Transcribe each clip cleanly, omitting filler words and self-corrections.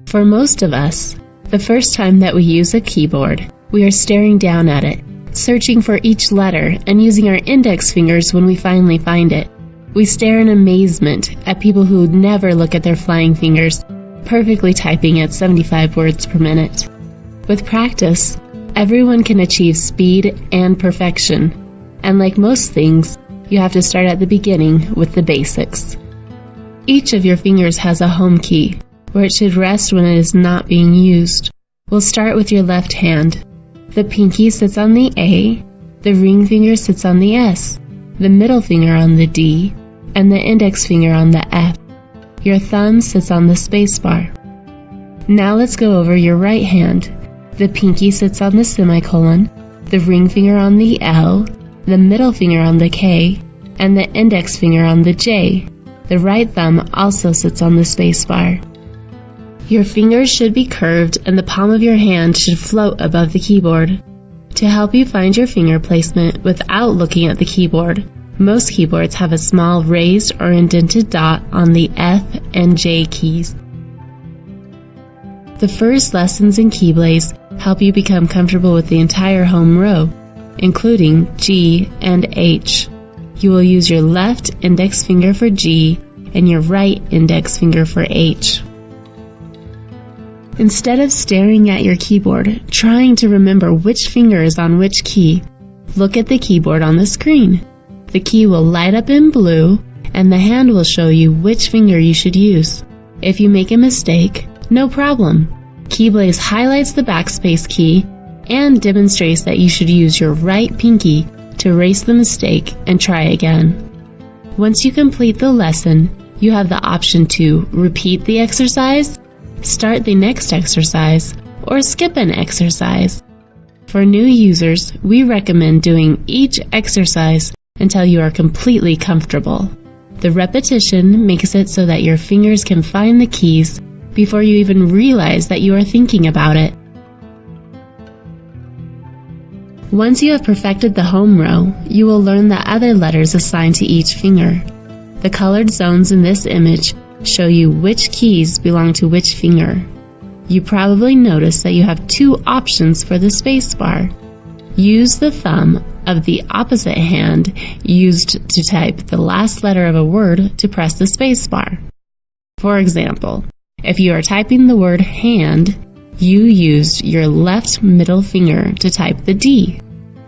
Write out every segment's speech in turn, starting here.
For most of us, the first time that we use a keyboard, we are staring down at it, searching for each letter and using our index fingers when we finally find it. We stare in amazement at people who never look at their flying fingers, perfectly typing at 75 words per minute. With practice, everyone can achieve speed and perfection, and like most things, you have to start at the beginning with the basics. Each of your fingers has a home key, where it should rest when it is not being used. We'll start with your left hand. The pinky sits on the A, the ring finger sits on the S, the middle finger on the D, and the index finger on the F. Your thumb sits on the space bar. Now let's go over your right hand. The pinky sits on the semicolon, the ring finger on the L, the middle finger on the K, and the index finger on the J. The right thumb also sits on the space bar. Your fingers should be curved and the palm of your hand should float above the keyboard. To help you find your finger placement without looking at the keyboard, most keyboards have a small raised or indented dot on the F and J keys. The first lessons in Keyblaze help you become comfortable with the entire home row, including G and H. You will use your left index finger for G and your right index finger for H. Instead of staring at your keyboard, trying to remember which finger is on which key, look at the keyboard on the screen. The key will light up in blue, and the hand will show you which finger you should use. If you make a mistake, no problem. Keyblaze highlights the backspace key and demonstrates that you should use your right pinky to erase the mistake and try again. Once you complete the lesson, you have the option to repeat the exercise, start the next exercise, or skip an exercise. For new users, we recommend doing each exercise until you are completely comfortable. The repetition makes it so that your fingers can find the keys before you even realize that you are thinking about it. Once you have perfected the home row, you will learn the other letters assigned to each finger. The colored zones in this image show you which keys belong to which finger. You probably noticed that you have two options for the space bar. Use the thumb of the opposite hand used to type the last letter of a word to press the space bar. For example, if you are typing the word hand, you used your left middle finger to type the D.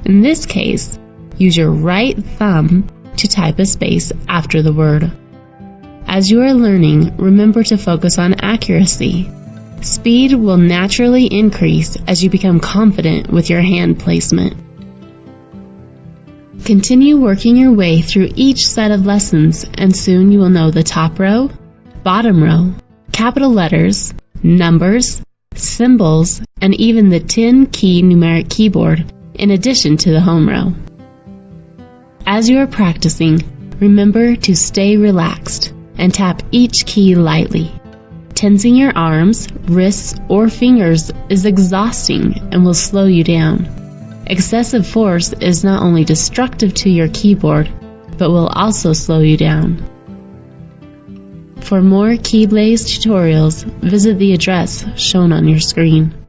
In this case, use your right thumb to type a space after the word. As you are learning, remember to focus on accuracy. Speed will naturally increase as you become confident with your hand placement. Continue working your way through each set of lessons, and soon you will know the top row, bottom row, capital letters, numbers, symbols, and even the 10-key numeric keyboard, in addition to the home row. As you are practicing, remember to stay relaxed and tap each key lightly. Tensing your arms, wrists, or fingers is exhausting and will slow you down. Excessive force is not only destructive to your keyboard, but will also slow you down. For more Keyblaze tutorials, visit the address shown on your screen.